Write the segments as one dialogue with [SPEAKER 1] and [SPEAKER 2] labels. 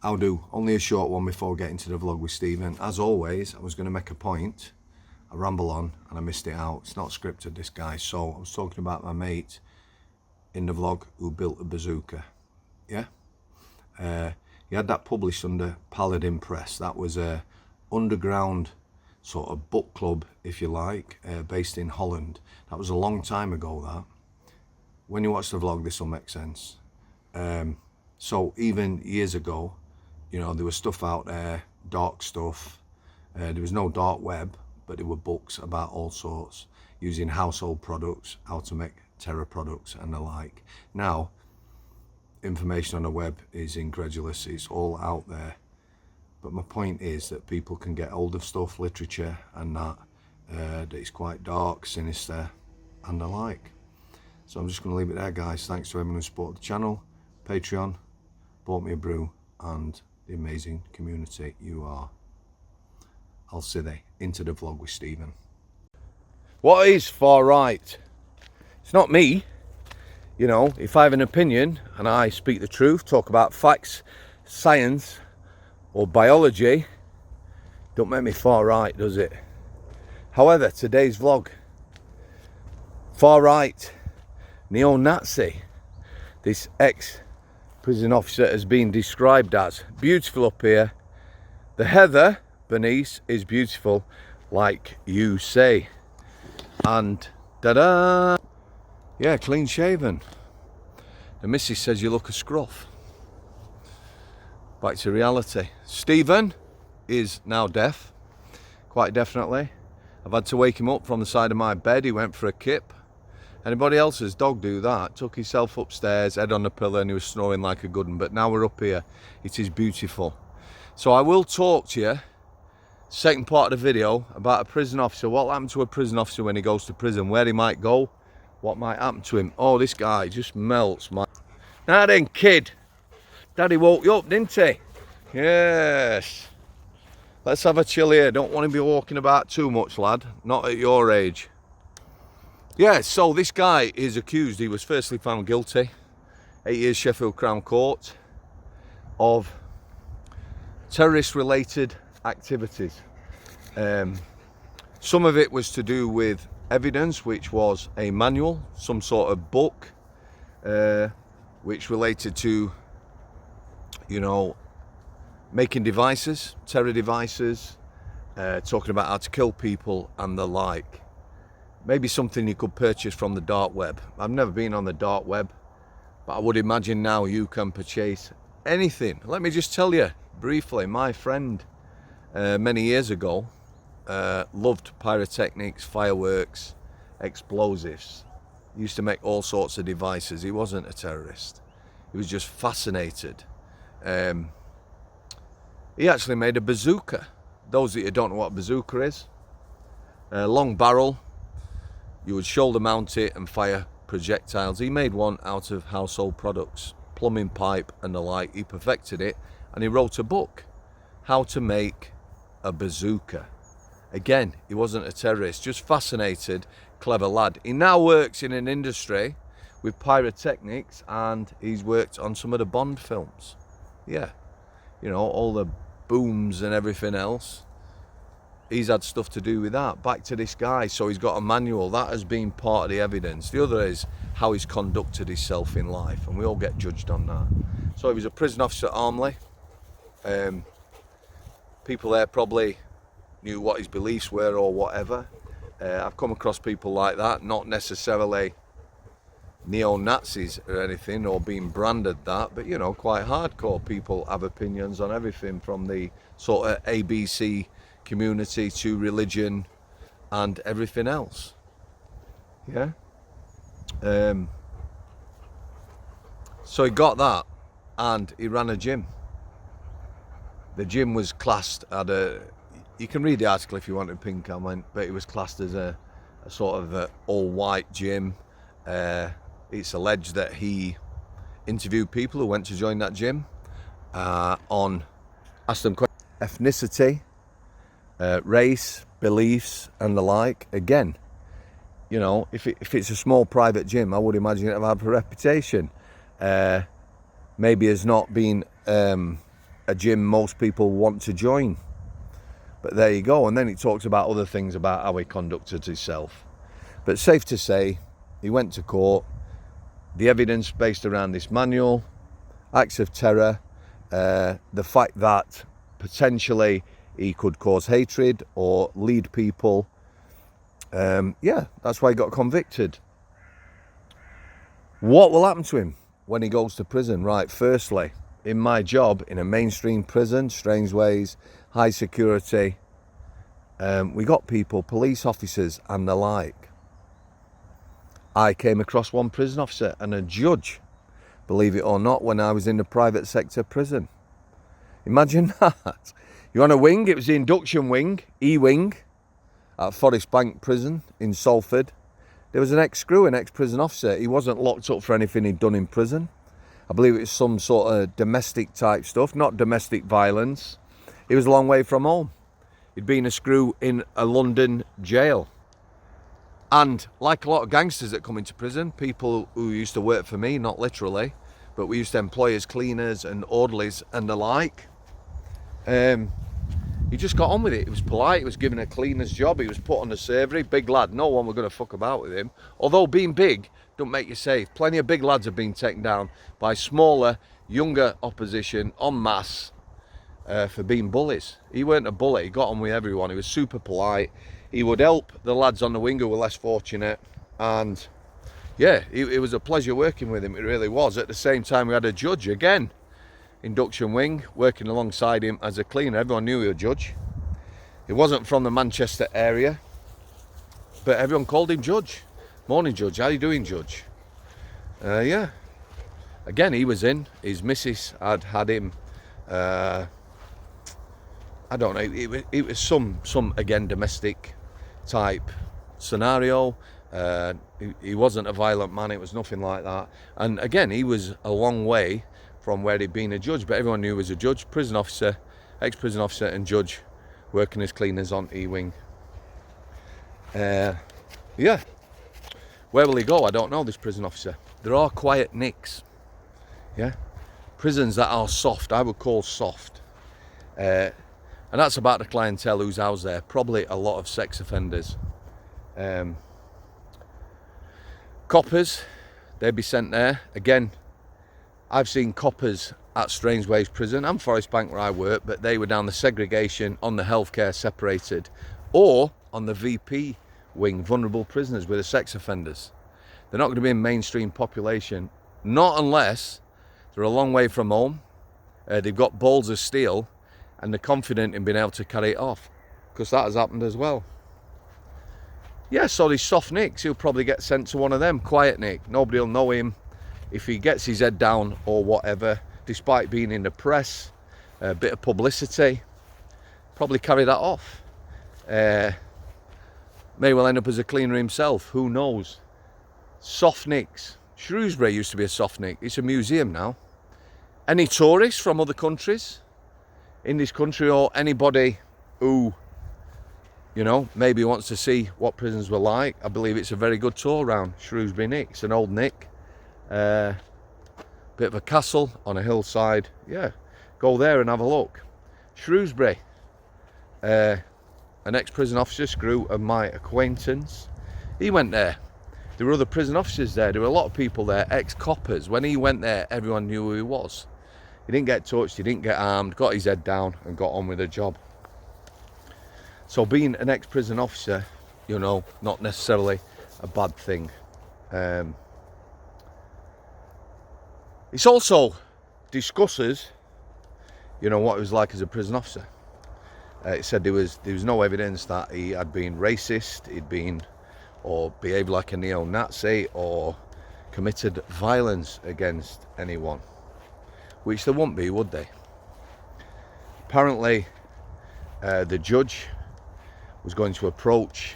[SPEAKER 1] I'll do only a short one before getting to the vlog with Stephen. As always, I was going to make a point. I ramble on and I missed it out. It's not scripted, this guy. So I was talking about my mate in the vlog who built a bazooka. Yeah? He had that published under Paladin Press. That was a underground sort of book club, if you like, based in Holland. That was a long time ago, that. When you watch the vlog, this will make sense. So even years ago, you know, there was stuff out there, dark stuff. There was no dark web, but there were books about all sorts, using household products, how to make terror products and the like. Now, information on the web is incredulous, it's all out there. But my point is that people can get hold of stuff, literature and that is quite dark, sinister and the like. So I'm just going to leave it there, guys. Thanks to everyone who supported the channel, Patreon, bought me a brew, and the amazing community you are. I'll see you into the vlog with Stephen. What is far right? It's not me. You know, if I have an opinion and I speak the truth, talk about facts, science or biology, don't make me far right, does it? However, today's vlog, far right, neo-Nazi, this ex-prison officer has been described as beautiful up here. The heather beneath is beautiful, like you say. And ta-da! Yeah, clean shaven. The missus says you look a scruff. Back to reality. Stephen is now deaf, quite definitely. I've had to wake him up from the side of my bed. He went for a kip. Anybody else's dog do that? Took himself upstairs, head on the pillow, and he was snoring like a good one. But now we're up here. It is beautiful. So I will talk to you, second part of the video, about a prison officer. What happened to a prison officer when he goes to prison? Where he might go? What might happen to him? Oh, this guy just melts, man. Now then, kid. Daddy woke you up, didn't he? Yes. Let's have a chill here. Don't want to be walking about too much, lad. Not at your age. Yeah, so this guy is accused. He was firstly found guilty, 8 years Sheffield Crown Court, of terrorist-related activities. Some of it was to do with evidence, which was a manual, some sort of book, which related to, you know, making devices, terror devices, talking about how to kill people and the like. Maybe something you could purchase from the dark web. I've never been on the dark web, but I would imagine now you can purchase anything. Let me just tell you briefly, my friend many years ago loved pyrotechnics, fireworks, explosives. He used to make all sorts of devices. He wasn't a terrorist. He was just fascinated. He actually made a bazooka. Those of you who don't know what a bazooka is, a long barrel. You would shoulder mount it and fire projectiles. He made one out of household products, plumbing pipe and the like. He perfected it and he wrote a book, How to Make a Bazooka. Again, he wasn't a terrorist, just fascinated, clever lad. He now works in an industry with pyrotechnics and he's worked on some of the Bond films. Yeah, you know, all the booms and everything else. He's had stuff to do with that. Back to this guy, so he's got a manual. That has been part of the evidence. The other is how he's conducted himself in life, and we all get judged on that. So he was a prison officer at Armley. People there probably knew what his beliefs were or whatever. I've come across people like that, not necessarily neo-Nazis or anything, or being branded that, but you know, quite hardcore. People have opinions on everything from the sort of ABC community to religion and everything else. Yeah. So he got that and he ran a gym. The gym was classed at you can read the article if you want in pink comment, but it was classed as a sort of all-white gym. It's alleged that he interviewed people who went to join that gym asked them questions, ethnicity, race, beliefs and the like. Again, you know, if it's a small private gym, I would imagine it would have a reputation. Maybe has not been a gym most people want to join. But there you go. And then he talks about other things about how he conducted himself. But safe to say, he went to court. The evidence based around this manual, acts of terror, the fact that potentially he could cause hatred or lead people. Yeah, that's why he got convicted. What will happen to him when he goes to prison? Right, firstly, in my job in a mainstream prison, Strangeways, high security, we got people, police officers and the like. I came across one prison officer and a judge, believe it or not, when I was in the private sector prison. Imagine that. You're on a wing, it was the induction wing, E-wing, at Forest Bank Prison in Salford. There was an ex-screw, an ex-prison officer. He wasn't locked up for anything he'd done in prison. I believe it was some sort of domestic type stuff, not domestic violence. He was a long way from home. He'd been a screw in a London jail. And like a lot of gangsters that come into prison, people who used to work for me, not literally, but we used to employ as cleaners and orderlies and the like. He just got on with it. He was polite. He was given a cleaner's job. He was put on the servery. Big lad. No one were going to fuck about with him. Although being big don't make you safe. Plenty of big lads have been taken down by smaller, younger opposition en masse for being bullies. He weren't a bully. He got on with everyone. He was super polite. He would help the lads on the wing who were less fortunate. And yeah, it was a pleasure working with him. It really was. At the same time, we had a judge again. Induction wing, working alongside him as a cleaner. Everyone knew he was a judge. He wasn't from the Manchester area, but everyone called him Judge. Morning, Judge. How you doing, Judge? Yeah. Again, he was in. His missus had him. I don't know. It was some again domestic type scenario. He wasn't a violent man. It was nothing like that. And again, he was a long way from where he'd been a judge, but everyone knew he was a judge, prison officer, ex-prison officer and judge, working as cleaners on E-wing. Yeah. Where will he go? I don't know, this prison officer. There are quiet nicks. Yeah. Prisons that are soft, I would call soft. And that's about the clientele who's housed there. Probably a lot of sex offenders. Coppers, they'd be sent there. Again, I've seen coppers at Strangeways Prison and Forest Bank where I work, but they were down the segregation on the healthcare separated, or on the VP wing, vulnerable prisoners with the sex offenders. They're not going to be in mainstream population, not unless they're a long way from home, they've got balls of steel, and they're confident in being able to carry it off, because that has happened as well. Yeah, so these soft nicks, he'll probably get sent to one of them, quiet nick. Nobody will know him. If he gets his head down or whatever, despite being in the press, a bit of publicity, probably carry that off. May well end up as a cleaner himself, who knows. Soft nicks. Shrewsbury used to be a soft nick. It's a museum now. Any tourists from other countries in this country, or anybody who, you know, maybe wants to see what prisons were like, I believe it's a very good tour around Shrewsbury Nick. It's an old nick. Bit of a castle on a hillside. Yeah, go there and have a look. Shrewsbury, an ex-prison officer, screw of my acquaintance, he went there. There were other prison officers there. There were a lot of people there, ex-coppers. When he went there, everyone knew who he was. He didn't get touched, he didn't get armed, got his head down and got on with the job. So being an ex-prison officer, you know, not necessarily a bad thing. It also discusses, you know, what it was like as a prison officer. It said there was no evidence that he had been racist, he'd been, or behaved like a neo-Nazi, or committed violence against anyone. Which there wouldn't be, would they? Apparently, the judge was going to approach,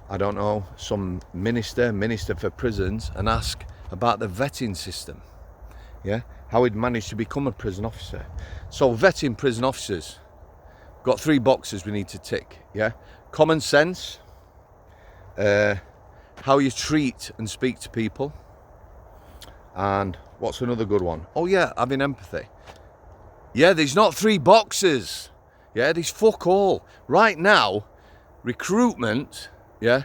[SPEAKER 1] I don't know, some minister for prisons, and ask about the vetting system. Yeah, how he'd managed to become a prison officer. So vetting prison officers, got 3 boxes we need to tick. Yeah, common sense, how you treat and speak to people, and what's another good one? Oh yeah, having empathy. Yeah, there's not 3 boxes. Yeah, there's fuck all. Right now, recruitment, yeah,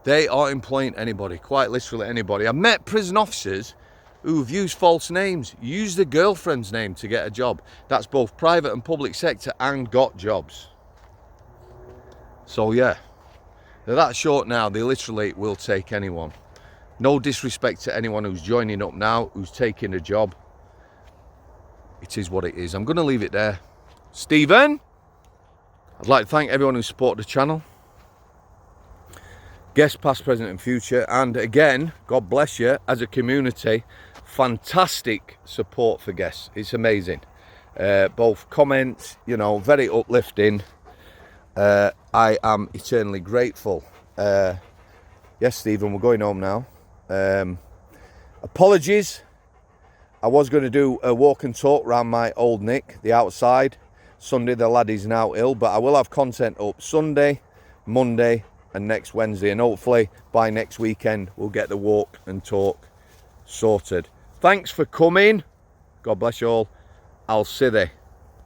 [SPEAKER 1] they are employing anybody, quite literally anybody. I've met prison officers who've used false names, used their girlfriend's name to get a job. That's both private and public sector and got jobs. So yeah, they're that short now, they literally will take anyone. No disrespect to anyone who's joining up now, who's taking a job. It is what it is. I'm going to leave it there. Stephen, I'd like to thank everyone who supported the channel. Guests past, present and future. And again, God bless you as a community. Fantastic support for guests. It's amazing. Both comments, you know, very uplifting. I am eternally grateful. Yes, Stephen, we're going home now. Apologies. I was going to do a walk and talk around my old Nick, the outside. Sunday, the lad is now ill, but I will have content up Sunday, Monday, and next Wednesday. And hopefully by next weekend, we'll get the walk and talk sorted. Thanks for coming. God bless you all. I'll see you.